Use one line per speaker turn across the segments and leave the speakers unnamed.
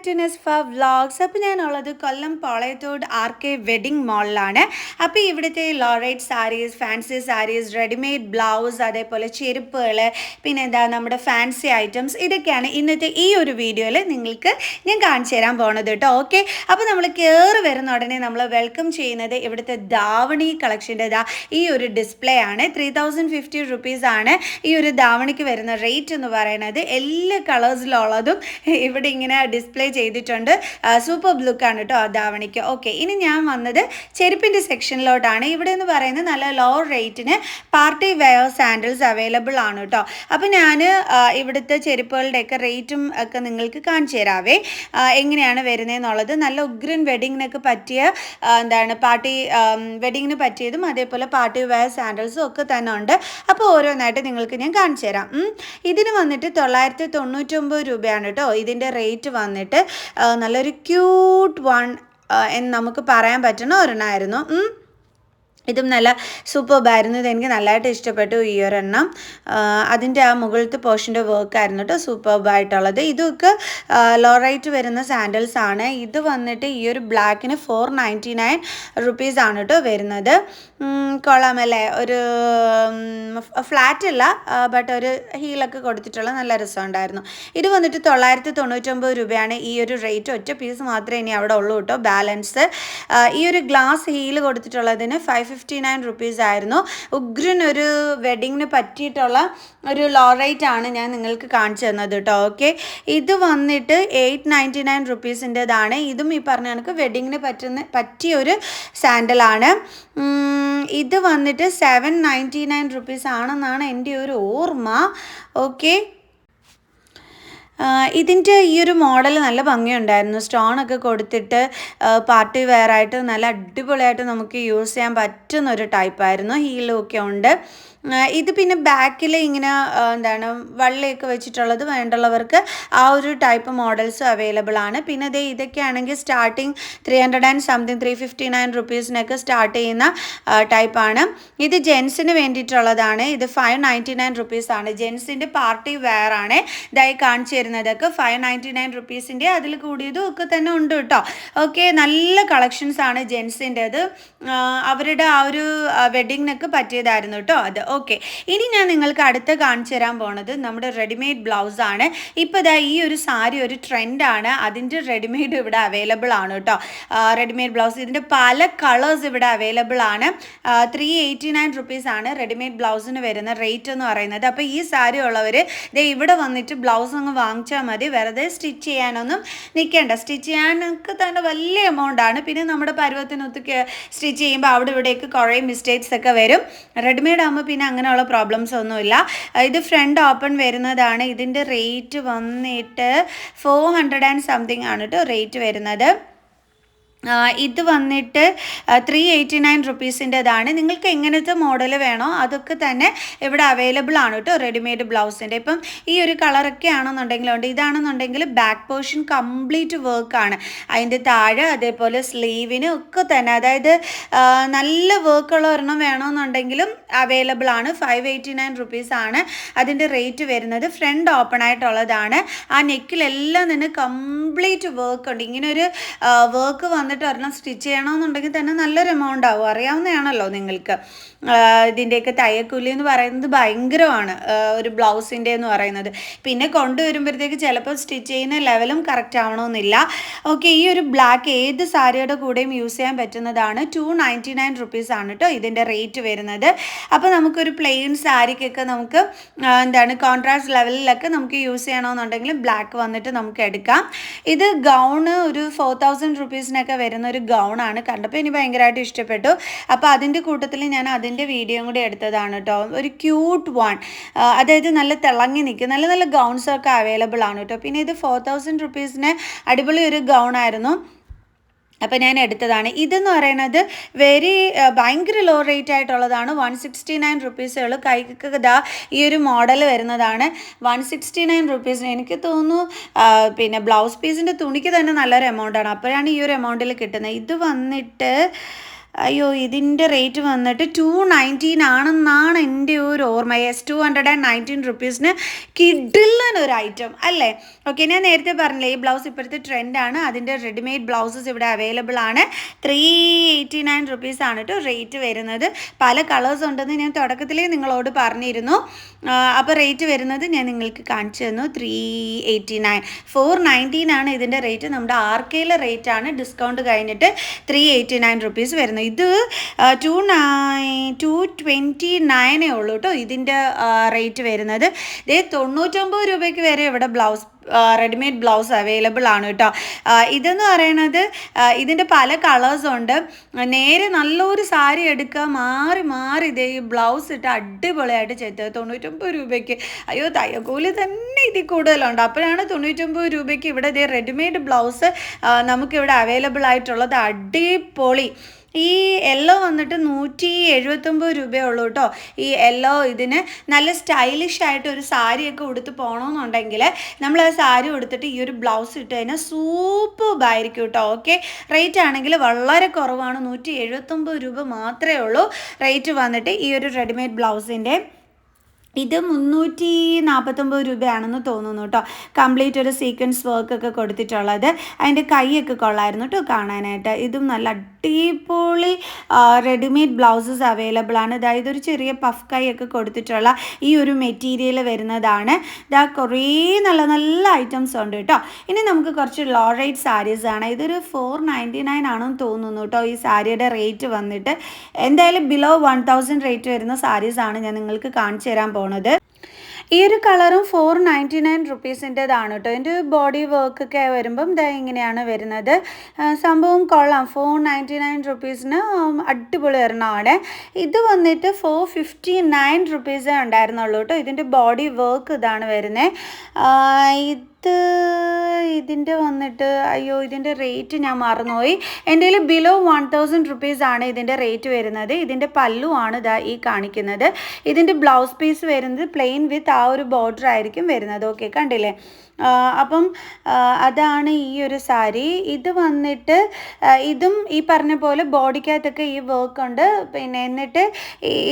To നെസ്ഫ vlogs. അപ്പോൾ ഞാനുള്ളത് കൊല്ലം പോളയത്തോട് RK വെഡിങ് മാളിലാണ്. അപ്പോൾ ഇവിടുത്തെ low rate saris, fancy saris, readymade blouse, അതേപോലെ ചെരുപ്പുകൾ, പിന്നെ എന്താ നമ്മുടെ ഫാൻസി ഐറ്റംസ്, ഇതൊക്കെയാണ് ഇന്നത്തെ ഈ ഒരു വീഡിയോയിൽ നിങ്ങൾക്ക് ഞാൻ കാണിച്ചു തരാൻ പോണത് കേട്ടോ. ഓക്കെ, അപ്പോൾ നമ്മൾ കയറി വരുന്ന ഉടനെ നമ്മൾ വെൽക്കം ചെയ്യുന്നത് ഇവിടുത്തെ ധാവണി കളക്ഷൻ്റെ ഈ ഒരു ഡിസ്പ്ലേ ആണ്. 3050 റുപ്പീസാണ് ഈ ഒരു ധാവണിക്ക് വരുന്ന റേറ്റ് എന്ന് പറയുന്നത്. എല്ലാ കളേഴ്സിലുള്ളതും ഇവിടെ ഇങ്ങനെ ഡിസ്പ്ലേ ചെയ്തിട്ടുണ്ട്. സൂപ്പർ ലുക്കാണ് കേട്ടോ ആ ധാവണിക്ക്. ഓക്കെ, ഇനി ഞാൻ വന്നത് ചെരുപ്പിൻ്റെ സെക്ഷനിലോട്ടാണ്. ഇവിടെ എന്ന് പറയുന്നത് നല്ല ലോ റേറ്റിന് പാർട്ടി വെയർ സാൻഡൽസ് അവൈലബിൾ ആണ് കേട്ടോ. അപ്പോൾ ഞാൻ ഇവിടുത്തെ ചെരുപ്പുകളുടെയൊക്കെ റേറ്റും ഒക്കെ നിങ്ങൾക്ക് കാണിച്ചു തരാവേ, എങ്ങനെയാണ് വരുന്നതെന്നുള്ളത്. നല്ല ഉഗ്രൻ വെഡിങ്ങിനൊക്കെ പറ്റിയ എന്താണ് പാർട്ടി വെഡിങ്ങിന് പറ്റിയതും അതേപോലെ പാർട്ടി വെയർ സാൻഡൽസും ഒക്കെ തന്നെ ഉണ്ട്. അപ്പോൾ ഓരോന്നായിട്ട് നിങ്ങൾക്ക് ഞാൻ കാണിച്ചു തരാം. ഇതിന് വന്നിട്ട് 999 രൂപയാണ് കേട്ടോ ഇതിൻ്റെ റേറ്റ് വന്നിട്ട്. നല്ലൊരു ക്യൂട്ട് വൺ എന്ന് നമുക്ക് പറയാൻ പറ്റുന്ന ഒരെണ്ണമായിരുന്നു. ഇതും നല്ല സൂപ്പർബായിരുന്നു. ഇതെനിക്ക് നല്ലതായിട്ട് ഇഷ്ടപ്പെട്ടു ഈ ഒരെണ്ണം. അതിൻ്റെ ആ മുകളിലത്തെ പോർഷൻ്റെ വർക്കായിരുന്നു കേട്ടോ സൂപ്പർബായിട്ടുള്ളത്. ഇതൊക്കെ ലോ റേറ്റ് വരുന്ന സാൻഡൽസ് ആണ്. ഇത് വന്നിട്ട് ഈ ഒരു ബ്ലാക്കിന് 499 റുപ്പീസാണ് കേട്ടോ വരുന്നത്. കൊള്ളാമല്ലേ, ഒരു ഫ്ലാറ്റ് അല്ല, ബട്ട് ഒരു ഹീലൊക്കെ കൊടുത്തിട്ടുള്ള നല്ല രസമുണ്ടായിരുന്നു. ഇത് വന്നിട്ട് 999 രൂപയാണ് ഈ ഒരു റേറ്റ്. ഒറ്റ പീസ് മാത്രമേ ഇനി അവിടെ ഉള്ളൂ കേട്ടോ, ബാലൻസ്. ഈ ഒരു ഗ്ലാസ് ഹീല് കൊടുത്തിട്ടുള്ളതിന് 559 റുപ്പീസ് ആയിരുന്നു. ഉഗ്രൻ ഒരു വെഡിങ്ങിന് പറ്റിയിട്ടുള്ള ഒരു ലോ റേറ്റ് ആണ് ഞാൻ നിങ്ങൾക്ക് കാണിച്ചു തന്നത് കേട്ടോ. ഓക്കെ, ഇത് വന്നിട്ട് 899 റുപ്പീസിൻ്റെതാണ്. ഇതും ഈ പറഞ്ഞ കണക്ക് വെഡിങ്ങിന് പറ്റിയ ഒരു സാൻഡലാണ്. ഇത് വന്നിട്ട് 799 റുപ്പീസ് ആണെന്നാണ് എൻ്റെ ഒരു ഓർമ്മ. ഓക്കെ, ഇതിൻ്റെ ഈ ഒരു മോഡൽ നല്ല ഭംഗിയുണ്ടായിരുന്നു. സ്റ്റോണൊക്കെ കൊടുത്തിട്ട് പാർട്ടി വെയർ ആയിട്ട് നല്ല അടിപൊളിയായിട്ട് നമുക്ക് യൂസ് ചെയ്യാൻ പറ്റുന്നൊരു ടൈപ്പായിരുന്നു. ഹീലും ഒക്കെ ഉണ്ട്. ഇത് പിന്നെ ബാക്കിൽ ഇങ്ങനെ എന്താണ് വള്ളിയൊക്കെ വെച്ചിട്ടുള്ളത് വേണ്ടുള്ളവർക്ക് ആ ഒരു ടൈപ്പ് മോഡൽസ് അവൈലബിൾ ആണ്. പിന്നെ ഇതൊക്കെ ആണെങ്കിൽ സ്റ്റാർട്ടിങ് 300 ആൻഡ് സംതിങ് 359 റുപ്പീസിനൊക്കെ സ്റ്റാർട്ട് ചെയ്യുന്ന ടൈപ്പാണ്. ഇത് ജെൻസിന് വേണ്ടിയിട്ടുള്ളതാണ്. ഇത് 599 റുപ്പീസാണ്. ജെൻസിൻ്റെ പാർട്ടി വെയർ ആണ്. ഇതായി കാണിച്ചു തരുന്നതൊക്കെ 599 റുപ്പീസിൻ്റെ അതിൽ കൂടിയതും ഒക്കെ തന്നെ ഉണ്ട് കേട്ടോ. ഓക്കെ, നല്ല കളക്ഷൻസ് ആണ് ജെൻസിൻ്റെത്. അവരുടെ ആ ഒരു വെഡിങ്ങിനൊക്കെ പറ്റിയതായിരുന്നു കേട്ടോ അത്. ഓക്കെ, ഇനി ഞാൻ നിങ്ങൾക്ക് അടുത്ത് കാണിച്ചു തരാൻ പോണത് നമ്മുടെ റെഡിമെയ്ഡ് ബ്ലൗസാണ്. ഇപ്പോൾ ഈ ഒരു സാരി ഒരു ട്രെൻഡാണ്. അതിൻ്റെ റെഡിമെയ്ഡ് ഇവിടെ അവൈലബിൾ ആണ് കേട്ടോ. റെഡിമെയ്ഡ് ബ്ലൗസ് ഇതിൻ്റെ പല കളേഴ്സ് ഇവിടെ അവൈലബിൾ ആണ്. 389 റുപ്പീസാണ് റെഡിമെയ്ഡ് ബ്ലൗസിന് വരുന്ന റേറ്റ് എന്ന് പറയുന്നത്. അപ്പോൾ ഈ സാരി ഉള്ളവർ ഇവിടെ വന്നിട്ട് ബ്ലൗസ് അങ്ങ് വാങ്ങിച്ചാൽ മതി. വെറുതെ സ്റ്റിച്ച് ചെയ്യാനൊന്നും നിൽക്കേണ്ട. സ്റ്റിച്ച് ചെയ്യാനൊക്കെ തന്നെ വലിയ എമൗണ്ടാണ്. പിന്നെ നമ്മുടെ പരുവത്തിനൊത്ത് സ്റ്റിച്ച് ചെയ്യുമ്പോൾ അവിടെ ഇവിടെയൊക്കെ കുറേ മിസ്റ്റേക്സ് ഒക്കെ വരും. റെഡിമെയ്ഡ് ആകുമ്പോൾ പിന്നെ അങ്ങനെയുള്ള പ്രോബ്ലംസ് ഒന്നുമില്ല. ഇത് ഫ്രണ്ട് ഓപ്പൺ വരുന്നതാണ്. ഇതിൻ്റെ റേറ്റ് വന്നിട്ട് 400 ആൻഡ് സംതിങ് ആണ് കേട്ടോ റേറ്റ് വരുന്നത്. ഇത് വന്നിട്ട് 389 റുപ്പീസിൻ്റെതാണ്. നിങ്ങൾക്ക് എങ്ങനത്തെ മോഡൽ വേണോ അതൊക്കെ തന്നെ ഇവിടെ അവൈലബിൾ ആണ് കേട്ടോ റെഡിമെയ്ഡ് ബ്ലൗസിൻ്റെ. ഇപ്പം ഈ ഒരു കളറൊക്കെ ആണെന്നുണ്ടെങ്കിലുണ്ട്. ഇതാണെന്നുണ്ടെങ്കിൽ ബാക്ക് പോർഷൻ കംപ്ലീറ്റ് വർക്കാണ്. അതിൻ്റെ താഴെ അതേപോലെ സ്ലീവിന് ഒക്കെ തന്നെ, അതായത് നല്ല വർക്കുള്ള ഒരെണ്ണം വേണമെന്നുണ്ടെങ്കിലും അവൈലബിൾ ആണ്. 589 റുപ്പീസാണ് അതിൻ്റെ റേറ്റ് വരുന്നത്. ഫ്രണ്ട് ഓപ്പൺ ആയിട്ടുള്ളതാണ്. ആ നെക്കിലെല്ലാം തന്നെ കംപ്ലീറ്റ് വർക്ക് ഉണ്ട്. ഇങ്ങനെ ഒരു വർക്ക് വന്നിട്ട് ഒരെണ്ണം സ്റ്റിച്ച് ചെയ്യണമെന്നുണ്ടെങ്കിൽ തന്നെ നല്ലൊരു എമൗണ്ട് ആവും. അറിയാവുന്നതാണല്ലോ നിങ്ങൾക്ക്. ഇതിൻ്റെയൊക്കെ തയ്യക്കൂലി എന്ന് പറയുന്നത് ഭയങ്കരമാണ് ഒരു ബ്ലൗസിൻ്റെ എന്ന് പറയുന്നത്. പിന്നെ കൊണ്ടുവരുമ്പോഴത്തേക്ക് ചിലപ്പോൾ സ്റ്റിച്ച് ചെയ്യുന്ന ലെവലും കറക്റ്റ് ആവണമെന്നില്ല. ഓക്കെ, ഈ ഒരു ബ്ലാക്ക് ഏത് സാരിയുടെ കൂടെയും യൂസ് ചെയ്യാൻ പറ്റുന്നതാണ്. 299 റുപ്പീസാണ് കേട്ടോ ഇതിൻ്റെ റേറ്റ് വരുന്നത്. അപ്പോൾ നമുക്കൊരു പ്ലെയിൻ സാരിക്കൊക്കെ നമുക്ക് എന്താണ് കോൺട്രാസ്റ്റ് ലെവലിലൊക്കെ നമുക്ക് യൂസ് ചെയ്യണമെന്നുണ്ടെങ്കിൽ ബ്ലാക്ക് വന്നിട്ട് നമുക്ക് എടുക്കാം. ഇത് ഗൗണ് ഒരു 4000 റുപ്പീസിനൊക്കെ വരുന്ന ഒരു ഗൗണാണ്. കണ്ടപ്പോൾ എനിക്ക് ഭയങ്കരമായിട്ട് ഇഷ്ടപ്പെട്ടു. അപ്പോൾ അതിൻ്റെ കൂട്ടത്തിൽ ഞാൻ അതിൻ്റെ വീഡിയോ കൂടി എടുത്തതാണ് കേട്ടോ. ഒരു ക്യൂട്ട് വൺ, അതായത് നല്ല തിളങ്ങി നിൽക്കും. നല്ല നല്ല ഗൗൺസൊക്കെ അവൈലബിൾ ആണ് കേട്ടോ. പിന്നെ ഇത് 4000 റുപ്പീസിന് അടിപൊളി ഒരു ഗൗണായിരുന്നു. അപ്പോൾ ഞാൻ എടുത്തതാണ്. ഇതെന്ന് പറയുന്നത് ഭയങ്കര ലോ റേറ്റ് ആയിട്ടുള്ളതാണ്. 169 റുപ്പീസുകൾ. കൈക്ക് ഈ ഒരു മോഡൽ വരുന്നതാണ്. 169 റുപ്പീസിന് എനിക്ക് തോന്നുന്നു പിന്നെ ബ്ലൗസ് പീസിൻ്റെ തുണിക്ക് തന്നെ നല്ലൊരു എമൗണ്ടാണ്. അപ്പോഴാണ് ഈ ഒരു എമൗണ്ടിൽ കിട്ടുന്നത്. ഇത് വന്നിട്ട് അയ്യോ ഇതിൻ്റെ റേറ്റ് വന്നിട്ട് 219 ആണെന്നാണ് എൻ്റെ ഒരു ഓർമ്മ. യെസ്, 219 റുപ്പീസിന് കിഡില്ലൊരു ഐറ്റം അല്ലേ. ഓക്കെ, ഞാൻ നേരത്തെ പറഞ്ഞില്ലേ ഈ ബ്ലൗസ് ഇപ്പോഴത്തെ ട്രെൻഡാണ്. അതിൻ്റെ റെഡിമെയ്ഡ് ബ്ലൗസസ് ഇവിടെ അവൈലബിൾ ആണ്. 389 റുപ്പീസ് ആണ് കേട്ടോ റേറ്റ് വരുന്നത്. പല കളേഴ്സ് ഉണ്ടെന്ന് ഞാൻ തുടക്കത്തിലേ നിങ്ങളോട് പറഞ്ഞിരുന്നു. അപ്പോൾ റേറ്റ് വരുന്നത് ഞാൻ നിങ്ങൾക്ക് കാണിച്ചു തന്നു. 389, 419 ആണ് ഇതിൻ്റെ റേറ്റ്. നമ്മുടെ ആർക്കെയിലെ റേറ്റ് ആണ് ഡിസ്കൗണ്ട് കഴിഞ്ഞിട്ട് 389 റുപ്പീസ് വരുന്നത്. ഇത് 229 ഉള്ളൂ കേട്ടോ ഇതിൻ്റെ റേറ്റ് വരുന്നത്. ഇതേ 99 രൂപയ്ക്ക് വരെ ഇവിടെ ബ്ലൗസ് റെഡിമെയ്ഡ് ബ്ലൗസ് അവൈലബിൾ ആണ് കേട്ടോ. ഇതെന്ന് പറയണത് ഇതിൻ്റെ പല കളേഴ്സ് ഉണ്ട്. നേരെ നല്ലൊരു സാരി എടുക്കുക, മാറി മാറി ഇതേ ഈ ബ്ലൗസ് ഇട്ട് അടിപൊളിയായിട്ട് ചെയ്തത് 99 രൂപയ്ക്ക്. അയ്യോ തയ്യക്കൂലി തന്നെ ഇതിൽ കൂടുതലുണ്ട്. അപ്പോഴാണ് 99 രൂപയ്ക്ക് ഇവിടെ ഇതേ റെഡിമെയ്ഡ് ബ്ലൗസ് നമുക്കിവിടെ അവൈലബിൾ ആയിട്ടുള്ളത്. അടിപൊളി. ഈ യെല്ലോ വന്നിട്ട് 179 രൂപയേ ഉള്ളൂ കേട്ടോ. ഈ യെല്ലോ ഇതിന് നല്ല സ്റ്റൈലിഷ് ആയിട്ട് ഒരു സാരിയൊക്കെ ഉടുത്ത് പോകണമെന്നുണ്ടെങ്കിൽ നമ്മൾ ആ സാരി ഉടുത്തിട്ട് ഈ ഒരു ബ്ലൗസ് ഇട്ട് കഴിഞ്ഞാൽ സൂപ്പർബായിരിക്കും കേട്ടോ. ഓക്കെ, റേറ്റ് ആണെങ്കിൽ വളരെ കുറവാണ്. 179 രൂപ മാത്രമേ ഉള്ളൂ റേറ്റ് വന്നിട്ട് ഈ ഒരു റെഡിമെയ്ഡ് ബ്ലൗസിൻ്റെ. ഇത് 349 രൂപയാണെന്ന് തോന്നുന്നു കേട്ടോ. കംപ്ലീറ്റ് ഒരു സീക്വൻസ് വർക്കൊക്കെ കൊടുത്തിട്ടുള്ളത്. അതിൻ്റെ കൈയൊക്കെ കൊള്ളായിരുന്നു കേട്ടോ കാണാനായിട്ട്. ഇതും നല്ല അടിപൊളി റെഡിമെയ്ഡ് ബ്ലൗസസ് അവൈലബിൾ ആണ്. അതായത് ഒരു ചെറിയ പഫ് കൈയൊക്കെ കൊടുത്തിട്ടുള്ള ഈ ഒരു മെറ്റീരിയൽ വരുന്നതാണ്. ഇതാ കുറേ നല്ല നല്ല ഐറ്റംസ് ഉണ്ട് കേട്ടോ. ഇനി നമുക്ക് കുറച്ച് ലോ റേറ്റ് സാരീസ് ആണ്. ഇതൊരു 499 ആണെന്ന് തോന്നുന്നു കേട്ടോ ഈ സാരിയുടെ റേറ്റ് വന്നിട്ട്. എന്തായാലും ബിലോ 1000 റേറ്റ് വരുന്ന സാരീസാണ് ഞാൻ നിങ്ങൾക്ക് കാണിച്ചു തരാൻ പോണത്. ഈ ഒരു കളറും 499 റുപ്പീസിൻ്റെതാണ് കേട്ടോ. എൻ്റെ ബോഡി വർക്കൊക്കെ വരുമ്പം ഇതാ ഇങ്ങനെയാണ് വരുന്നത്. സംഭവം കൊള്ളാം. 499 റുപ്പീസിന് അടിപൊളി ഒരെണ്ണമാണ്. ഇത് വന്നിട്ട് 459 റുപ്പീസേ ഉണ്ടായിരുന്നുള്ളൂ കേട്ടോ. ഇതിൻ്റെ ബോഡി വർക്ക് ഇതാണ് വരുന്നത്. ഇതിൻ്റെ വന്നിട്ട് അയ്യോ ഇതിൻ്റെ റേറ്റ് ഞാൻ മറന്നുപോയി. എൻ്റെ കയ്യിൽ ബിലോ 1000 റുപ്പീസാണ് ഇതിൻ്റെ റേറ്റ് വരുന്നത്. ഇതിൻ്റെ പല്ലു ആണ് ഇതാ ഈ കാണിക്കുന്നത്. ഇതിൻ്റെ ബ്ലൗസ് പീസ് വരുന്നത് പ്ലെയിൻ വിത്ത് ആ ഒരു ബോർഡർ ആയിരിക്കും വരുന്നത്. ഓക്കെ, കണ്ടില്ലേ. അപ്പം അതാണ് ഈ ഒരു സാരി. ഇത് വന്നിട്ട് ഇതും ഈ പറഞ്ഞ പോലെ ബോഡിക്കകത്തൊക്കെ ഈ വർക്ക് ഉണ്ട്. പിന്നെ എന്നിട്ട്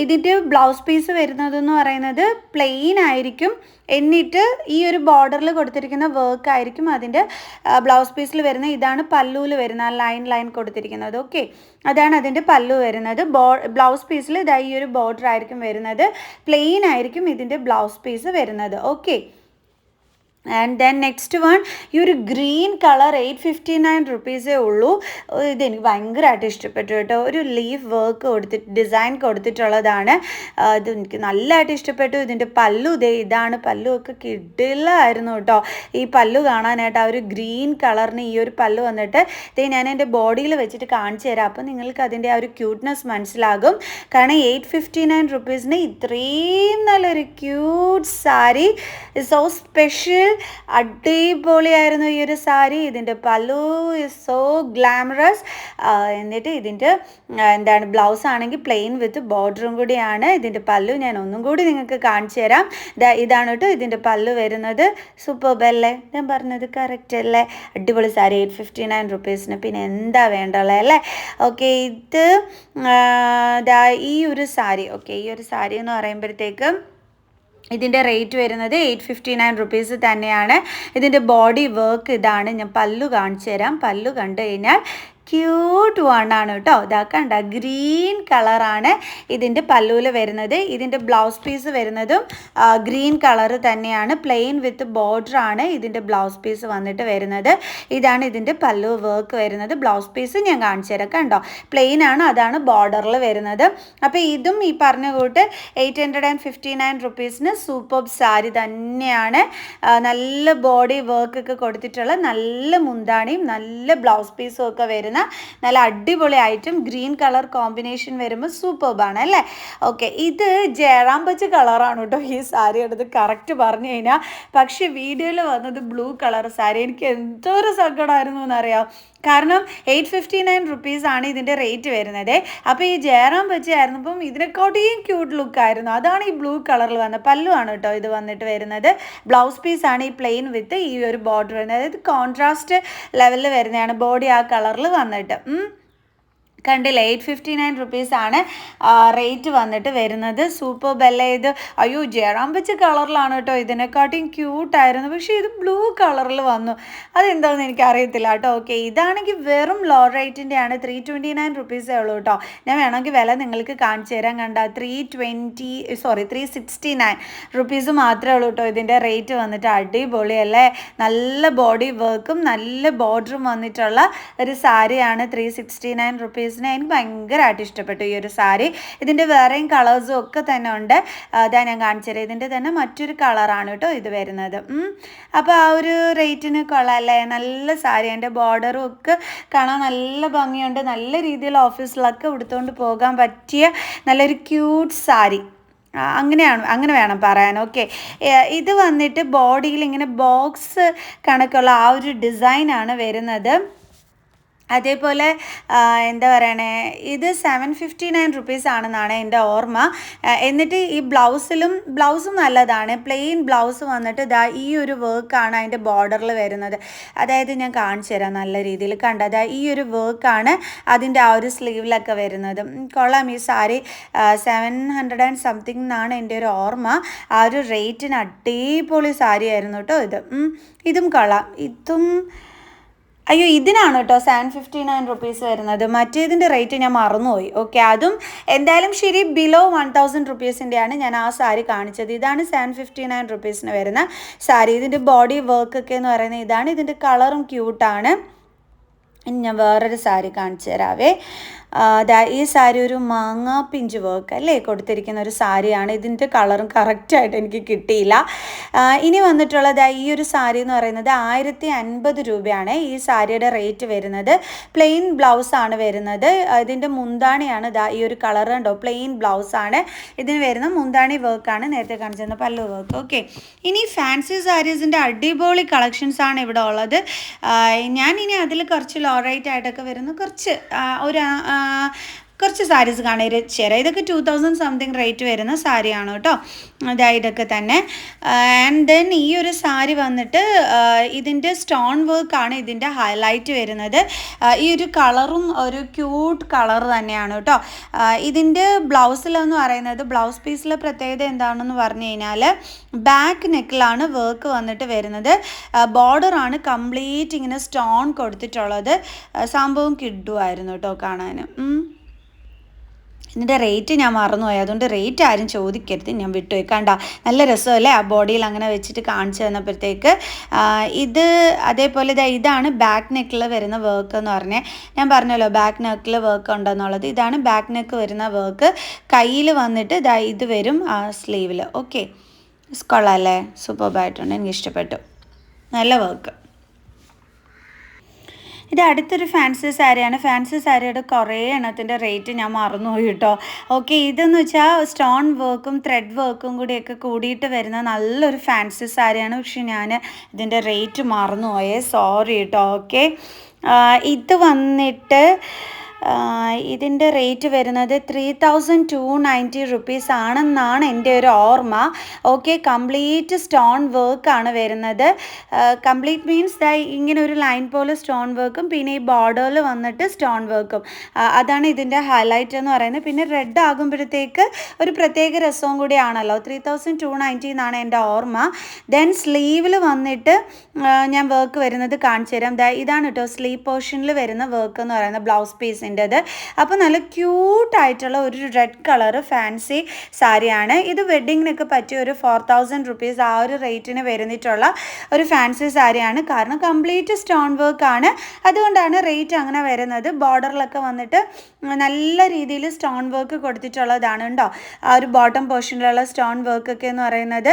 ഇതിൻ്റെ ബ്ലൗസ് പീസ് വരുന്നതെന്ന് പറയുന്നത് പ്ലെയിൻ ആയിരിക്കും. എന്നിട്ട് ഈ ഒരു ബോർഡറിൽ കൊടുത്തിരിക്കുന്ന വർക്ക് ആയിരിക്കും അതിൻ്റെ ബ്ലൗസ് പീസിൽ വരുന്നത്. ഇതാണ് പല്ലുവിൽ വരുന്ന ആ ലൈൻ കൊടുത്തിരിക്കുന്നത്. ഓക്കെ, അതാണ് അതിൻ്റെ പല്ലു വരുന്നത്. ബ്ലൗസ് പീസിൽ ഇതാ ഈ ഒരു ബോർഡർ ആയിരിക്കും വരുന്നത്. പ്ലെയിൻ ആയിരിക്കും ഇതിൻ്റെ ബ്ലൗസ് പീസ് വരുന്നത്. Okay, and then next one ഈ ഒരു ഗ്രീൻ കളർ 859 റുപ്പീസേ ഉള്ളൂ. ഇതെനിക്ക് ഭയങ്കരമായിട്ട് ഇഷ്ടപ്പെട്ടു കേട്ടോ. ഒരു ലീഫ് വർക്ക് ഡിസൈൻ കൊടുത്തിട്ടുള്ളതാണ്. ഇത് എനിക്ക് നല്ലതായിട്ട് ഇഷ്ടപ്പെട്ടു. ഇതിൻ്റെ പല്ലു ഇതാണ്. പല്ലു ഒക്കെ കിടിലായിരുന്നു കേട്ടോ. ഈ പല്ലു കാണാനായിട്ട് ആ ഒരു ഗ്രീൻ കളറിന് ഈ ഒരു പല്ലു വന്നിട്ട് ഞാൻ എൻ്റെ ബോഡിയിൽ വെച്ചിട്ട് കാണിച്ചു തരാം. അപ്പോൾ നിങ്ങൾക്ക് അതിൻ്റെ ആ ഒരു ക്യൂട്ട്നെസ് മനസ്സിലാകും. കാരണം 859 റുപ്പീസിന് ഇത്രയും നല്ലൊരു ക്യൂട്ട് സാരി, സോ സ്പെഷ്യൽ, അടിപൊളിയായിരുന്നു ഈ ഒരു സാരി. ഇതിൻ്റെ പല്ലു ഇസ് സോ ഗ്ലാമറസ്. എന്നിട്ട് ഇതിൻ്റെ എന്താണ് ബ്ലൗസ് ആണെങ്കിൽ പ്ലെയിൻ വിത്ത് ബോർഡറും കൂടിയാണ്. ഇതിൻ്റെ പല്ലു ഞാൻ ഒന്നും കൂടി നിങ്ങൾക്ക് കാണിച്ചു തരാം. ഇതാണ് കേട്ടോ ഇതിൻ്റെ പല്ലു വരുന്നത്. സൂപ്പർബ് അല്ലേ? ഞാൻ പറഞ്ഞത് കറക്റ്റ് അല്ലേ? അടിപൊളി സാരി 859 റുപ്പീസിന് പിന്നെ എന്താ വേണ്ടുള്ളത് അല്ലേ? ഓക്കെ, ഇത് ഈ ഒരു സാരി. ഓക്കെ, ഈ ഒരു സാരി എന്ന് പറയുമ്പോഴത്തേക്കും ഇതിൻ്റെ റേറ്റ് വരുന്നത് 859 റുപ്പീസ് തന്നെയാണ്. ഇതിൻ്റെ ബോഡി വർക്ക് ഇതാണ്. ഞാൻ പല്ലു കാണിച്ചു തരാം. പല്ലു കണ്ടു കഴിഞ്ഞാൽ ക്യൂട്ട് വണ്ണാണ് കേട്ടോ. ഇതാ കണ്ട ഗ്രീൻ കളറാണ് ഇതിൻ്റെ പല്ലുവിൽ വരുന്നത്. ഇതിൻ്റെ ബ്ലൗസ് പീസ് വരുന്നതും ഗ്രീൻ കളർ തന്നെയാണ്. പ്ലെയിൻ വിത്ത് ബോർഡറാണ് ഇതിൻ്റെ ബ്ലൗസ് പീസ് വന്നിട്ട് വരുന്നത്. ഇതാണ് ഇതിൻ്റെ പല്ലു വർക്ക് വരുന്നത്. ബ്ലൗസ് പീസ് ഞാൻ കാണിച്ചു തരാം. കണ്ടോ, പ്ലെയിൻ ആണ്, അതാണ് ബോർഡറിൽ വരുന്നത്. അപ്പോൾ ഇതും ഈ പറഞ്ഞ കൂട്ട് 859 റുപ്പീസിന് സൂപ്പർബ് സാരി തന്നെയാണ്. നല്ല ബോഡി വർക്കൊക്കെ കൊടുത്തിട്ടുള്ള നല്ല മുന്താണിയും നല്ല ബ്ലൗസ് പീസും ഒക്കെ വരുന്ന നല്ല അടിപൊളി ഐറ്റം. ഗ്രീൻ കളർ കോമ്പിനേഷൻ വരുമ്പോൾ സൂപ്പർബാണ് അല്ലേ? ഓക്കെ, ഇത് ജയറാം പച്ച കളറാണ് കേട്ടോ ഈ സാരി എടുത്ത് കറക്റ്റ് പറഞ്ഞു കഴിഞ്ഞാൽ. പക്ഷേ വീഡിയോയിൽ വന്നത് ബ്ലൂ കളർ സാരി. എനിക്ക് എന്തൊരു സങ്കടമായിരുന്നു എന്നറിയാം. കാരണം 859 റുപ്പീസാണ് ഇതിൻ്റെ റേറ്റ് വരുന്നത്. അപ്പോൾ ഈ ജയറാം പച്ചയായിരുന്നപ്പം ഇതിനെക്കാട്ടിയും ക്യൂട്ട് ലുക്കായിരുന്നു. അതാണ് ഈ ബ്ലൂ കളറിൽ വന്നത്. പല്ലു ആണ് കേട്ടോ ഇത് വന്നിട്ട് വരുന്നത്. ബ്ലൗസ് പീസാണ് ഈ പ്ലെയിൻ വിത്ത് ഈ ഒരു ബോർഡർ വരുന്നത്. അതായത് കോൺട്രാസ്റ്റ് ലെവലിൽ വരുന്നതാണ്. ബോഡി ആ കളറിൽ വന്നിട്ട് കണ്ടില്ലേ 859 റേറ്റ് വന്നിട്ട് വരുന്നത്. Super Bella. ഇത് അയ്യോ ജയറാം വെച്ച കളറിലാണ് കേട്ടോ, ഇതിനെക്കാട്ടിയും ക്യൂട്ടായിരുന്നു. പക്ഷേ ഇത് ബ്ലൂ കളറിൽ വന്നു, അതെന്താണെന്ന് എനിക്കറിയത്തില്ല കേട്ടോ. ഓക്കെ, ഇതാണെങ്കിൽ വെറും ലോ റേറ്റിൻ്റെ ആണ്. 329 ഉള്ളൂ കേട്ടോ. ഞാൻ വേണമെങ്കിൽ വില നിങ്ങൾക്ക് കാണിച്ചു തരാൻ. കണ്ട 369 മാത്രമേ ഉള്ളൂ കേട്ടോ ഇതിൻ്റെ റേറ്റ് വന്നിട്ട്. അടിപൊളിയല്ലേ, നല്ല ബോഡി വർക്കും നല്ല ബോർഡറും വന്നിട്ടുള്ള ഒരു സാരിയാണ് 369 എനിക്ക് ഭയങ്കരമായിട്ട് ഇഷ്ടപ്പെട്ടു ഈ ഒരു സാരി. ഇതിൻ്റെ വേറെയും കളേഴ്സും ഒക്കെ തന്നെ ഉണ്ട്. അതാ ഞാൻ കാണിച്ചത്. ഇതിൻ്റെ തന്നെ മറ്റൊരു കളറാണ് കേട്ടോ ഇത് വരുന്നത്. അപ്പോൾ ആ ഒരു റേറ്റിന് കൊള്ളാമല്ലേ, നല്ല സാരി. അതിൻ്റെ ബോർഡറും ഒക്കെ കാണാൻ നല്ല ഭംഗിയുണ്ട്. നല്ല രീതിയിൽ ഓഫീസിലൊക്കെ ഉടുത്തുകൊണ്ട് പോകാൻ പറ്റിയ നല്ലൊരു ക്യൂട്ട് സാരി, അങ്ങനെ വേണം പറയാൻ. ഓക്കെ, ഇത് വന്നിട്ട് ബോഡിയിൽ ഇങ്ങനെ ബോക്സ് കണക്കുള്ള ആ ഒരു ഡിസൈനാണ് വരുന്നത്. അതേപോലെ എന്താ പറയണേ, ഇത് 759 ആണെന്നാണ് എൻ്റെ ഓർമ്മ. എന്നിട്ട് ഈ ബ്ലൗസും നല്ലതാണ്. പ്ലെയിൻ ബ്ലൗസ് വന്നിട്ട് ഇതാ ഈ ഒരു വർക്കാണ് അതിൻ്റെ ബോർഡറിൽ വരുന്നത്. അതായത് ഞാൻ കാണിച്ചു തരാം നല്ല രീതിയിൽ. കണ്ട, അതാ ഈ ഒരു വർക്കാണ് അതിൻ്റെ ആ ഒരു സ്ലീവിലൊക്കെ വരുന്നത്. കൊള്ളാം. ഈ സാരി 700 സംതിങ് എന്നാണ് എൻ്റെ ഒരു ഓർമ്മ. ആ ഒരു റേറ്റിന് അടിപൊളി സാരി ആയിരുന്നു കേട്ടോ ഇത്. ഇതും കൊള്ളാം. ഇതിനാണ് കേട്ടോ 759 വരുന്നത്. മറ്റേതിൻ്റെ റേറ്റ് ഞാൻ മറന്നുപോയി. ഓക്കെ, അതും എന്തായാലും ശരി ബിലോ 1000 ആണ് ഞാൻ ആ സാരി കാണിച്ചത്. ഇതാണ് 759 വരുന്ന സാരി. ഇതിൻ്റെ ബോഡി വർക്കൊക്കെ എന്ന് പറയുന്നത് ഇതാണ്. ഇതിൻ്റെ കളറും ക്യൂട്ടാണ്. ഇനി ഞാൻ വേറൊരു സാരി കാണിച്ചു തരാവേ. ഈ സാരി ഒരു മാങ്ങാ പിഞ്ച് വർക്ക് അല്ലേ കൊടുത്തിരിക്കുന്ന ഒരു സാരിയാണ്. ഇതിൻ്റെ കളറും കറക്റ്റായിട്ട് എനിക്ക് കിട്ടിയില്ല. ഇനി വന്നിട്ടുള്ളത് ഈ ഒരു സാരി എന്ന് പറയുന്നത് 1050 രൂപയാണ് ഈ സാരിയുടെ റേറ്റ് വരുന്നത്. പ്ലെയിൻ ബ്ലൗസാണ് വരുന്നത്. ഇതിൻ്റെ മുന്താണിയാണ് ഈ ഒരു കളർ കണ്ടോ, പ്ലെയിൻ ബ്ലൗസാണ് ഇതിന് വരുന്ന. മുന്താണി വർക്കാണ് നേരത്തെ കാണിച്ചിരുന്ന പല്ലു വർക്ക്. ഓക്കെ, ഇനി ഫാൻസി സാരീസിൻ്റെ അടിപൊളി കളക്ഷൻസാണ് ഇവിടെ ഉള്ളത്. ഞാനിനി അതിൽ കുറച്ച് ലോ റേറ്റ് ആയിട്ടൊക്കെ വരുന്ന കുറച്ച് സാരീസ് കാണിച്ചുതരാം. ഇതൊക്കെ 2000 സംതിങ് റേറ്റ് വരുന്ന സാരിയാണ് കേട്ടോ. ഇതൊക്കെ തന്നെ. ആൻഡ് ദെൻ ഈ ഒരു സാരി വന്നിട്ട് ഇതിൻ്റെ സ്റ്റോൺ വർക്കാണ് ഇതിൻ്റെ ഹൈലൈറ്റ് വരുന്നത്. ഈ ഒരു കളറും ഒരു ക്യൂട്ട് കളർ തന്നെയാണ് കേട്ടോ. ഇതിൻ്റെ ബ്ലൗസിലെന്ന് പറയുന്നത്, ബ്ലൗസ് പീസിലെ പ്രത്യേകത എന്താണെന്ന് പറഞ്ഞു കഴിഞ്ഞാൽ ബാക്ക് നെക്കിലാണ് വർക്ക് വന്നിട്ട് വരുന്നത്. ബോർഡറാണ് കംപ്ലീറ്റ് ഇങ്ങനെ സ്റ്റോൺ കൊടുത്തിട്ടുള്ളത്. സംഭവം കിഡുമായിരുന്നു കേട്ടോ കാണാൻ. ഇതിൻ്റെ റേറ്റ് ഞാൻ മറന്നുപോയി, അതുകൊണ്ട് റേറ്റ് ആരും ചോദിക്കരുത്, ഞാൻ വിട്ടുപോയി. കണ്ട നല്ല രസമല്ലേ ആ ബോഡിയിൽ അങ്ങനെ വെച്ചിട്ട് കാണിച്ചു തന്നപ്പോഴത്തേക്ക്. ഇത് അതേപോലെ ഇതാണ് ബാക്ക് നെക്കിൽ വരുന്ന വർക്ക് എന്ന് പറഞ്ഞാൽ. ഞാൻ പറഞ്ഞല്ലോ ബാക്ക് നെക്കിൽ വർക്ക് ഉണ്ടെന്നുള്ളത്. ഇതാണ് ബാക്ക് നെക്ക് വരുന്ന വർക്ക്. കയ്യിൽ വന്നിട്ട് ഇത് വരും സ്ലീവിൽ. ഓക്കെ, കൊള്ളാമല്ലേ, സൂപ്പർബായിട്ടുണ്ട്, എനിക്ക് ഇഷ്ടപ്പെട്ടു, നല്ല വർക്ക്. ഇത് അടുത്തൊരു ഫാൻസി സാരിയാണ്. ഫാൻസി സാരിയുടെ കുറേ എണ്ണത്തിൻ്റെ റേറ്റ് ഞാൻ മറന്നുപോയി കേട്ടോ. ഓക്കെ, ഇതെന്ന് വെച്ചാൽ സ്റ്റോൺ വർക്കും ത്രെഡ് വർക്കും കൂടിയൊക്കെ കൂടിയിട്ട് വരുന്ന നല്ലൊരു ഫാൻസി സാരിയാണ്. പക്ഷെ ഞാൻ ഇതിൻ്റെ റേറ്റ് മറന്നുപോയേ, സോറി കേട്ടോ. ഓക്കെ, ഇത് വന്നിട്ട് ഇതിൻ്റെ റേറ്റ് വരുന്നത് 3290 ആണെന്നാണ് എൻ്റെ ഒരു ഓർമ്മ. ഓക്കെ, കംപ്ലീറ്റ് സ്റ്റോൺ വർക്കാണ് വരുന്നത്. കംപ്ലീറ്റ് മീൻസ് ഇങ്ങനെ ഒരു ലൈൻ പോലെ സ്റ്റോൺ വർക്കും പിന്നെ ഈ ബോർഡറിൽ വന്നിട്ട് സ്റ്റോൺ വർക്കും, അതാണ് ഇതിൻ്റെ ഹൈലൈറ്റ് എന്ന് പറയുന്നത്. പിന്നെ റെഡ് ആകുമ്പോഴത്തേക്ക് ഒരു പ്രത്യേക രസവും കൂടിയാണല്ലോ. 3290 എന്നാണ് എൻ്റെ ഓർമ്മ. ദെൻ സ്ലീവിൽ വന്നിട്ട് ഞാൻ വർക്ക് വരുന്നത് കാണിച്ചു തരാം. ഇതാണ് കേട്ടോ സ്ലീവ് പോർഷനിൽ വരുന്ന വർക്ക് എന്ന് പറയുന്നത്, ബ്ലൗസ് പീസിൻ്റെത്. അപ്പോൾ നല്ല ക്യൂട്ടായിട്ടുള്ള ഒരു റെഡ് കളർ ഫാൻസി സാരിയാണ് ഇത്. വെഡ്ഡിങ്ങിനൊക്കെ പറ്റിയ ഒരു 4000 ആ ഒരു റേറ്റിന് വരുന്നിട്ടുള്ള ഒരു ഫാൻസി സാരിയാണ്. കാരണം കംപ്ലീറ്റ് സ്റ്റോൺ വർക്കാണ്, അതുകൊണ്ടാണ് റേറ്റ് അങ്ങനെ വരുന്നത്. ബോർഡറിലൊക്കെ വന്നിട്ട് നല്ല രീതിയിൽ സ്റ്റോൺ വർക്ക് കൊടുത്തിട്ടുള്ളതാണ് കേട്ടോ. ആ ഒരു ബോട്ടം പോർഷനിലുള്ള സ്റ്റോൺ വർക്കൊക്കെ എന്ന് പറയുന്നത്.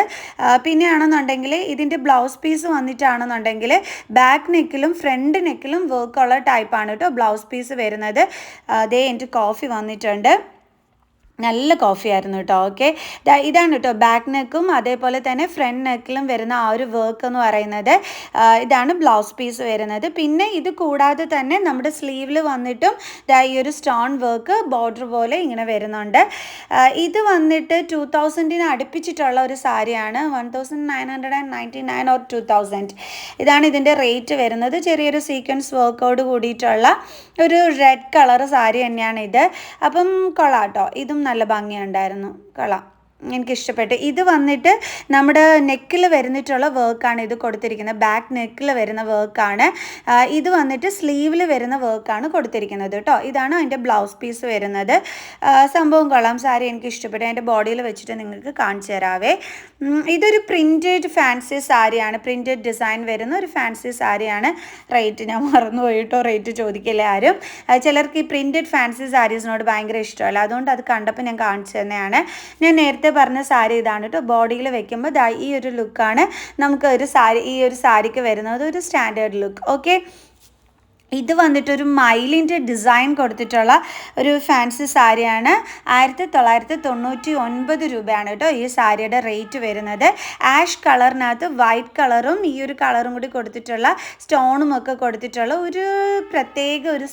പിന്നെ ആണെന്നുണ്ടെങ്കിൽ ഇതിൻ്റെ ബ്ലൗസ് പീസ് വന്നിട്ടാണെന്നുണ്ടെങ്കിൽ ബാക്ക് നെക്കിലും ഫ്രണ്ട് നെക്കിലും വർക്കുള്ള ടൈപ്പാണ് കേട്ടോ ബ്ലൗസ് പീസ് വരുന്നത്. എൻ്റെ കോഫി വന്നിട്ടുണ്ട്. നല്ല കോഫി ആയിരുന്നു കേട്ടോ. ഓക്കെ, ഇതാണ് കേട്ടോ ബാക്ക് നെക്കും അതേപോലെ തന്നെ ഫ്രണ്ട് നെക്കിലും വരുന്ന ആ ഒരു വർക്ക് എന്ന് പറയുന്നത്. ഇതാണ് ബ്ലൗസ് പീസ് വരുന്നത്. പിന്നെ ഇത് കൂടാതെ തന്നെ നമ്മുടെ സ്ലീവിൽ വന്നിട്ടും ഈ ഒരു സ്റ്റോൺ വർക്ക് ബോർഡർ പോലെ ഇങ്ങനെ വരുന്നുണ്ട്. ഇത് വന്നിട്ട് 2000 അടുപ്പിച്ചിട്ടുള്ള ഒരു സാരിയാണ്. 1999 ഓർ 2000 ഇതാണ് ഇതിൻ്റെ റേറ്റ് വരുന്നത്. ചെറിയൊരു സീക്വൻസ് വർക്കോട് കൂടിയിട്ടുള്ള ഒരു റെഡ് കളർ സാരി തന്നെയാണ് ഇത്. അപ്പം കൊള്ളാം കേട്ടോ, ഇതും നല്ല ഭംഗിയുണ്ടായിരുന്നു, കൊള്ളാം, എനിക്കിഷ്ടപ്പെട്ടു. ഇത് വന്നിട്ട് നമ്മുടെ നെക്കിൽ വരുന്നിട്ടുള്ള വർക്കാണ് ഇത് കൊടുത്തിരിക്കുന്നത്. ബാക്ക് നെക്കിൽ വരുന്ന വർക്കാണ്. ഇത് വന്നിട്ട് സ്ലീവിൽ വരുന്ന വർക്കാണ് കൊടുത്തിരിക്കുന്നത് കേട്ടോ. ഇതാണ് അതിൻ്റെ ബ്ലൗസ് പീസ് വരുന്നത്. സംഭവം കൊള്ളാം, സാരി എനിക്ക് ഇഷ്ടപ്പെട്ടു. അതിൻ്റെ ബോഡിയിൽ വെച്ചിട്ട് നിങ്ങൾക്ക് കാണിച്ചു തരാവേ. ഇതൊരു പ്രിൻറ്റഡ് ഫാൻസി സാരിയാണ്, പ്രിൻറ്റഡ് ഡിസൈൻ വരുന്ന ഒരു ഫാൻസി സാരിയാണ്. റേറ്റ് ഞാൻ മറന്നുപോയി കേട്ടോ, റേറ്റ് ചോദിക്കില്ല ആരും. ചിലർക്ക് ഈ പ്രിൻറ്റഡ് ഫാൻസി സാരീസിനോട് ഭയങ്കര ഇഷ്ടമല്ല, അതുകൊണ്ട് അത് കണ്ടപ്പോൾ ഞാൻ കാണിച്ചു തന്നെയാണ്. ഞാൻ നേരത്തെ പറഞ്ഞ സാരി ഇതാണ് കേട്ടോ. ബോഡിയിൽ വെക്കുമ്പോൾ ഈ ഒരു ലുക്കാണ് നമുക്ക് ഈ ഒരു സാരിക്ക് വരുന്നത്, ഒരു സ്റ്റാൻഡേർഡ് ലുക്ക്. ഓക്കെ, ഇത് വന്നിട്ടൊരു മയിലിൻ്റെ ഡിസൈൻ കൊടുത്തിട്ടുള്ള ഒരു ഫാൻസി സാരിയാണ്. 1999 രൂപയാണ് കേട്ടോ ഈ സാരിയുടെ റേറ്റ് വരുന്നത്. ആഷ് കളറിനകത്ത് വൈറ്റ് കളറും ഈ ഒരു കളറും കൂടി കൊടുത്തിട്ടുള്ള സ്റ്റോണും ഒക്കെ കൊടുത്തിട്ടുള്ള ഒരു പ്രത്യേക ഒരു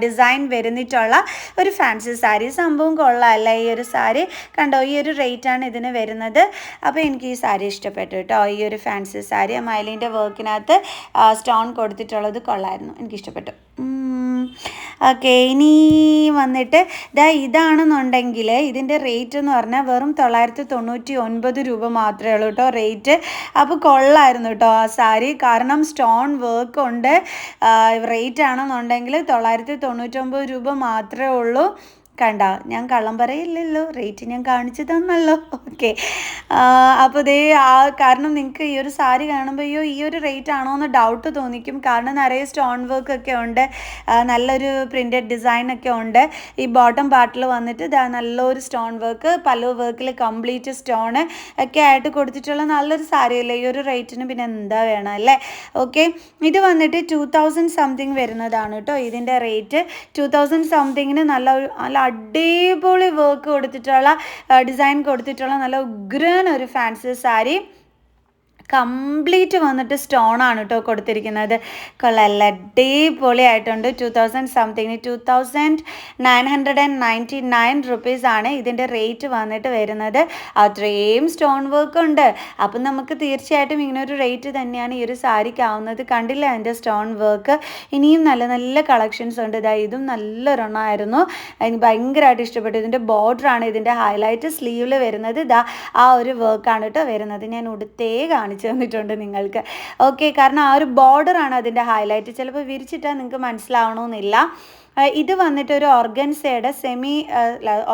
ഡിസൈൻ വരുന്നിട്ടുള്ള ഒരു ഫാൻസി സാരി. സംഭവം കൊള്ളാമല്ല ഈ ഒരു സാരി, കണ്ടോ, ഈ ഒരു റേറ്റാണ് ഇതിന് വരുന്നത്. അപ്പോൾ എനിക്ക് ഈ സാരി ഇഷ്ടപ്പെട്ടു കേട്ടോ, ഈ ഒരു ഫാൻസി സാരി. മൈലിൻ്റെ വർക്കിനകത്ത് സ്റ്റോൺ കൊടുത്തിട്ടുള്ളത് കൊള്ളായിരുന്നു, എനിക്കിഷ്ടപ്പെട്ടു. ഓക്കെ, ഇനി വന്നിട്ട് ഇതാണെന്നുണ്ടെങ്കിൽ ഇതിൻ്റെ റേറ്റ് എന്ന് പറഞ്ഞാൽ വെറും 999 രൂപ മാത്രമേ ഉള്ളൂ കേട്ടോ റേറ്റ്. അപ്പോൾ കൊള്ളായിരുന്നു കേട്ടോ ആ സാരി, കാരണം സ്റ്റോൺ വർക്ക് ഉണ്ട്. റേറ്റ് ആണെന്നുണ്ടെങ്കിൽ 999 രൂപ മാത്രമേ ഉള്ളൂ. കണ്ട, ഞാൻ കള്ളം പറയില്ലല്ലോ, റേറ്റ് ഞാൻ കാണിച്ചു തന്നല്ലോ. ഓക്കെ, അപ്പോൾ കാരണം നിങ്ങൾക്ക് ഈ ഒരു സാരി കാണുമ്പോൾ അയ്യോ ഈ ഒരു റേറ്റ് ആണോ എന്ന് ഡൗട്ട് തോന്നിക്കും. കാരണം നിറയെ സ്റ്റോൺ വർക്ക് ഒക്കെ ഉണ്ട്, നല്ലൊരു പ്രിൻറ്റഡ് ഡിസൈനൊക്കെ ഉണ്ട്. ഈ ബോട്ടം പാർട്ടിൽ വന്നിട്ട് നല്ലൊരു സ്റ്റോൺ വർക്ക്, പല്ലു വർക്കിൽ കംപ്ലീറ്റ് സ്റ്റോൺ ഒക്കെ ആയിട്ട് കൊടുത്തിട്ടുള്ള നല്ലൊരു സാരിയല്ലേ ഈ ഒരു റേറ്റിന്, പിന്നെ എന്താ വേണം അല്ലേ. ഓക്കെ, ഇത് വന്നിട്ട് 2000 സംതിങ് വരുന്നതാണ് കേട്ടോ ഇതിൻ്റെ റേറ്റ്. 2000 സംതിങ്ങിന് നല്ല അടിപൊളി വർക്ക് കൊടുത്തിട്ടുള്ള ഡിസൈൻ കൊടുത്തിട്ടുള്ള നല്ല ഉഗ്രൻ ഒരു ഫാൻസി സാരി. കംപ്ലീറ്റ് വന്നിട്ട് സ്റ്റോണാണ് കേട്ടോ കൊടുത്തിരിക്കുന്നത്. കൊള്ളാം, അടിപൊളിയായിട്ടുണ്ട്. 2000 സംതിങ്ങിന് 2999 റുപ്പീസാണ് ഇതിൻ്റെ റേറ്റ് വന്നിട്ട് വരുന്നത്. അത്രയും സ്റ്റോൺ വർക്ക് ഉണ്ട്. അപ്പം നമുക്ക് തീർച്ചയായിട്ടും ഇങ്ങനെ ഒരു റേറ്റ് തന്നെയാണ് ഈ ഒരു സാരിക്കാവുന്നത്. കണ്ടില്ല അതിൻ്റെ സ്റ്റോൺ വർക്ക്. ഇനിയും നല്ല നല്ല കളക്ഷൻസ് ഉണ്ട്. ഇതും നല്ലൊരെണ്ണമായിരുന്നു, എനിക്ക് ഭയങ്കരമായിട്ട് ഇഷ്ടപ്പെട്ടു. ഇതിൻ്റെ ബോർഡറാണ് ഇതിൻ്റെ ഹൈലൈറ്റ്. സ്ലീവിൽ വരുന്നത് ആ ഒരു വർക്കാണ് കേട്ടോ വരുന്നത്. ഞാൻ ഉടുത്തേ കാണിച്ചു തന്നിട്ടുണ്ട് നിങ്ങൾക്ക്. ഓക്കെ, കാരണം ആ ഒരു ബോർഡറാണ് അതിൻ്റെ ഹൈലൈറ്റ്. ചിലപ്പോൾ വിരിച്ചിട്ടാൽ നിങ്ങൾക്ക് മനസ്സിലാവണമെന്നില്ല. ഇത് വന്നിട്ട് ഒരു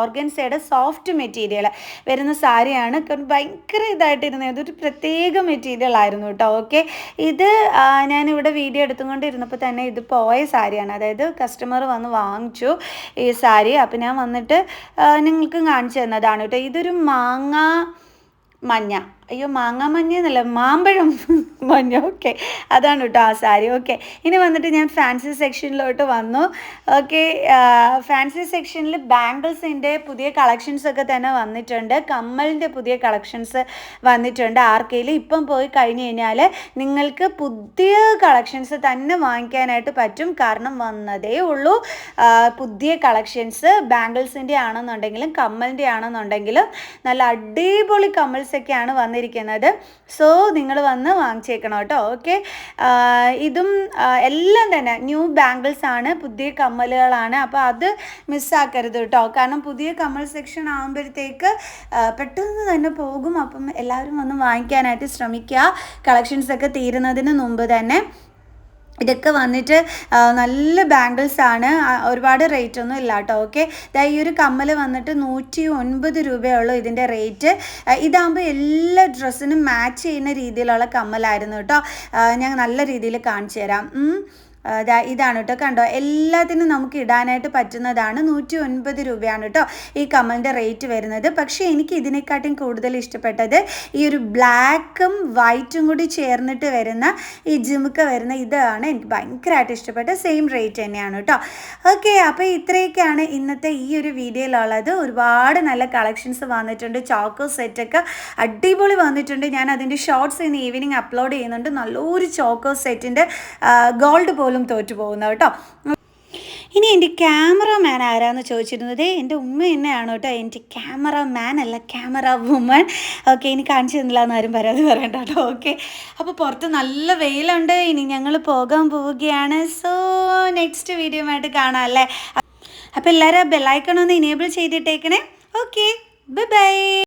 ഓർഗൻസയുടെ സോഫ്റ്റ് മെറ്റീരിയൽ വരുന്ന സാരിയാണ്. ഭയങ്കര ഇതായിട്ടിരുന്നത്, അതൊരു പ്രത്യേക മെറ്റീരിയൽ ആയിരുന്നു കേട്ടോ. ഓക്കെ, ഇത് ഞാനിവിടെ വീഡിയോ എടുത്തുകൊണ്ടിരുന്നപ്പോൾ തന്നെ ഇത് പോയ സാരിയാണ്, അതായത് കസ്റ്റമർ വന്ന് വാങ്ങിച്ചു ഈ സാരി. അപ്പം ഞാൻ വന്നിട്ട് നിങ്ങൾക്ക് കാണിച്ചു തന്നതാണ് കേട്ടോ. ഇതൊരു മാങ്ങ മഞ്ഞ എന്നല്ല, മാമ്പഴം മഞ്ഞ. ഓക്കെ, അതാണ് കേട്ടോ ആ സാരി. ഓക്കെ, ഇനി വന്നിട്ട് ഞാൻ ഫാൻസി സെക്ഷനിലോട്ട് വന്നു. ഓക്കെ, ഫാൻസി സെക്ഷനിൽ ബാംഗിൾസിൻ്റെ പുതിയ കളക്ഷൻസ് ഒക്കെ തന്നെ വന്നിട്ടുണ്ട്. കമ്മലിൻ്റെ പുതിയ കളക്ഷൻസ് വന്നിട്ടുണ്ട്. ആർക്കെങ്കിലും ഇപ്പം പോയി കഴിഞ്ഞ് കഴിഞ്ഞാൽ നിങ്ങൾക്ക് പുതിയ കളക്ഷൻസ് തന്നെ വാങ്ങിക്കാനായിട്ട് പറ്റും. കാരണം വന്നതേ ഉള്ളൂ പുതിയ കളക്ഷൻസ്. ബാംഗിൾസിൻ്റെ ആണെന്നുണ്ടെങ്കിലും കമ്മലിൻ്റെ ആണെന്നുണ്ടെങ്കിലും നല്ല അടിപൊളി കമ്മൽസൊക്കെയാണ് വന്നിരിക്കുന്നത്. സോ നിങ്ങൾ വന്ന് വാങ്ങിച്ചേക്കണം കേട്ടോ. ഓക്കെ, ഇതും എല്ലാം തന്നെ ന്യൂ ബാംഗിൾസ് ആണ്, പുതിയ കമ്മലുകളാണ്. അപ്പോൾ അത് മിസ്സാക്കരുത് കേട്ടോ. കാരണം പുതിയ കമ്മൽ സെക്ഷൻ ആകുമ്പോഴത്തേക്ക് പെട്ടെന്ന് തന്നെ പോകും. അപ്പം എല്ലാവരും വന്ന് വാങ്ങിക്കാനായിട്ട് ശ്രമിക്കുക, കളക്ഷൻസൊക്കെ തീരുന്നതിന് മുമ്പ് തന്നെ. ഇതൊക്കെ വന്നിട്ട് നല്ല ബാംഗിൾസാണ്, ഒരുപാട് റേറ്റ് ഒന്നും ഇല്ല കേട്ടോ. ഓക്കെ, ഈ ഒരു കമ്മൽ വന്നിട്ട് 109 രൂപയുള്ളൂ ഇതിൻ്റെ റേറ്റ്. ഇതാകുമ്പോൾ എല്ലാ ഡ്രസ്സിനും മാച്ച് ചെയ്യുന്ന രീതിയിലുള്ള കമ്മലായിരുന്നു കേട്ടോ. ഞാൻ നല്ല രീതിയിൽ കാണിച്ചു തരാം. ഇതാണ് കേട്ടോ, കണ്ടോ, എല്ലാത്തിനും നമുക്ക് ഇടാനായിട്ട് പറ്റുന്നതാണ്. 109 രൂപയാണ് കേട്ടോ ഈ കമ്മലിൻ്റെ റേറ്റ് വരുന്നത്. പക്ഷേ എനിക്ക് ഇതിനെക്കാട്ടും കൂടുതൽ ഇഷ്ടപ്പെട്ടത് ഈ ഒരു ബ്ലാക്കും വൈറ്റും കൂടി ചേർന്നിട്ട് വരുന്ന ഈ ജിമുക്ക വരുന്ന ഇതാണ് എനിക്ക് ഭയങ്കരമായിട്ട് ഇഷ്ടപ്പെട്ട. സെയിം റേറ്റ് തന്നെയാണ് കേട്ടോ. ഓക്കെ, അപ്പോൾ ഇത്രയൊക്കെയാണ് ഇന്നത്തെ ഈ ഒരു വീഡിയോയിലുള്ളത്. ഒരുപാട് നല്ല കളക്ഷൻസ് വന്നിട്ടുണ്ട്. ചോക്കോ സെറ്റൊക്കെ അടിപൊളി വന്നിട്ടുണ്ട്. ഞാൻ അതിൻ്റെ ഷോർട്സ് ഇന്ന് ഈവനിങ് അപ്ലോഡ് ചെയ്യുന്നുണ്ട്. നല്ലൊരു ചോക്കോ സെറ്റിൻ്റെ ഗോൾഡ് പോലും തോറ്റു പോകുന്നത് കേട്ടോ. ഇനി എൻ്റെ ക്യാമറമാൻ ആരാന്ന് ചോദിച്ചിരുന്നത് എൻ്റെ ഉമ്മ തന്നെയാണ് കേട്ടോ. എൻ്റെ ക്യാമറമാൻ അല്ല, ക്യാമറ വുമൺ. ഓക്കെ, ഇനി കാണിച്ചു തന്നില്ല എന്ന് ആരും പരാതി പറയണ്ട കേട്ടോ. ഓക്കെ, അപ്പോൾ പുറത്ത് നല്ല വെയിലുണ്ട്. ഇനി ഞങ്ങൾ പോകാൻ പോവുകയാണ്. സോ നെക്സ്റ്റ് വീഡിയോ ആയിട്ട് കാണാം അല്ലേ. അപ്പോൾ എല്ലാവരും ബെല്ലൈക്കൺ ഒന്ന് ഇനേബിൾ ചെയ്തിട്ടേക്കണേ. Okay, bye by.